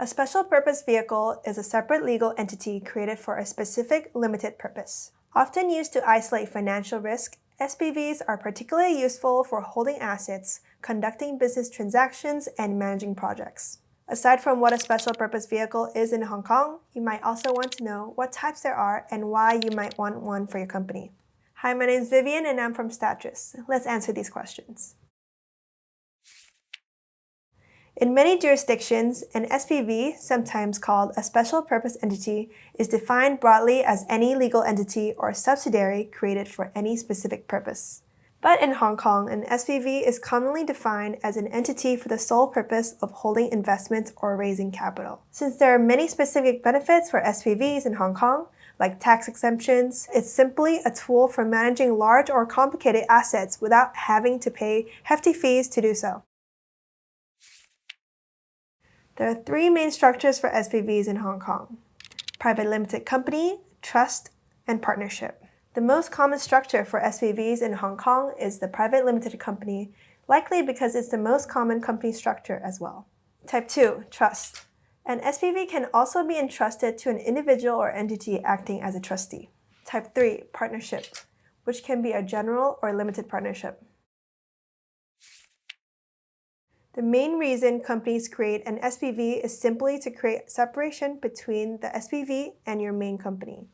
A special purpose vehicle is a separate legal entity created for a specific limited purpose. Often used to isolate financial risk, SPVs are particularly useful for holding assets, conducting business transactions, and managing projects. Aside from what a special purpose vehicle is in Hong Kong, you might also want to know what types there are and why you might want one for your company. Hi, my name is Vivian and I'm from Statrys. Let's answer these questions. In many jurisdictions, an SPV, sometimes called a special purpose entity, is defined broadly as any legal entity or subsidiary created for any specific purpose. But in Hong Kong, an SPV is commonly defined as an entity for the sole purpose of holding investments or raising capital. Since there are many specific benefits for SPVs in Hong Kong, like tax exemptions, it's simply a tool for managing large or complicated assets without having to pay hefty fees to do so. There are three main structures for SPVs in Hong Kong: private limited company, trust, and partnership. The most common structure for SPVs in Hong Kong is the private limited company, likely because it's the most common company structure as well. Type 2, trust. An SPV can also be entrusted to an individual or entity acting as a trustee. Type 3, partnership, which can be a general or limited partnership. The main reason companies create an SPV is simply to create separation between the SPV and your main company.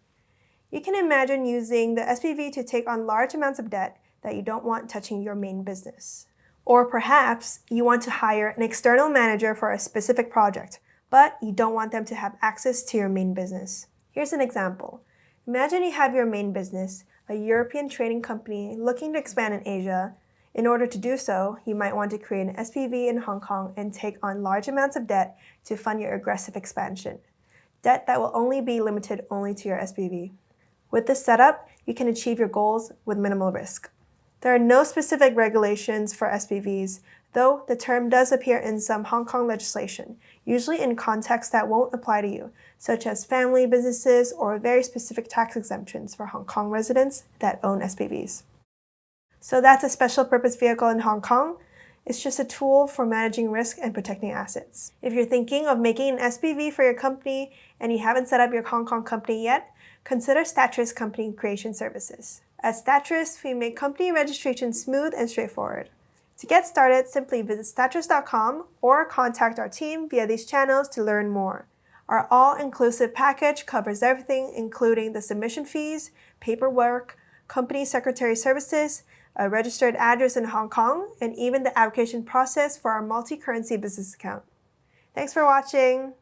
You can imagine using the SPV to take on large amounts of debt that you don't want touching your main business. Or perhaps you want to hire an external manager for a specific project, but you don't want them to have access to your main business. Here's an example. Imagine you have your main business, a European trading company looking to expand in Asia. In order to do so, you might want to create an SPV in Hong Kong and take on large amounts of debt to fund your aggressive expansion. Debt that will only be limited only to your SPV. With this setup, you can achieve your goals with minimal risk. There are no specific regulations for SPVs, though the term does appear in some Hong Kong legislation, usually in contexts that won't apply to you, such as family businesses or very specific tax exemptions for Hong Kong residents that own SPVs. So that's a special purpose vehicle in Hong Kong. It's just a tool for managing risk and protecting assets. If you're thinking of making an SPV for your company and you haven't set up your Hong Kong company yet, consider Statrys Company Creation Services. At Statrys, we make company registration smooth and straightforward. To get started, simply visit statrys.com or contact our team via these channels to learn more. Our all-inclusive package covers everything, including the submission fees, paperwork, company secretary services, a registered address in Hong Kong, and even the application process for our multi-currency business account. Thanks for watching.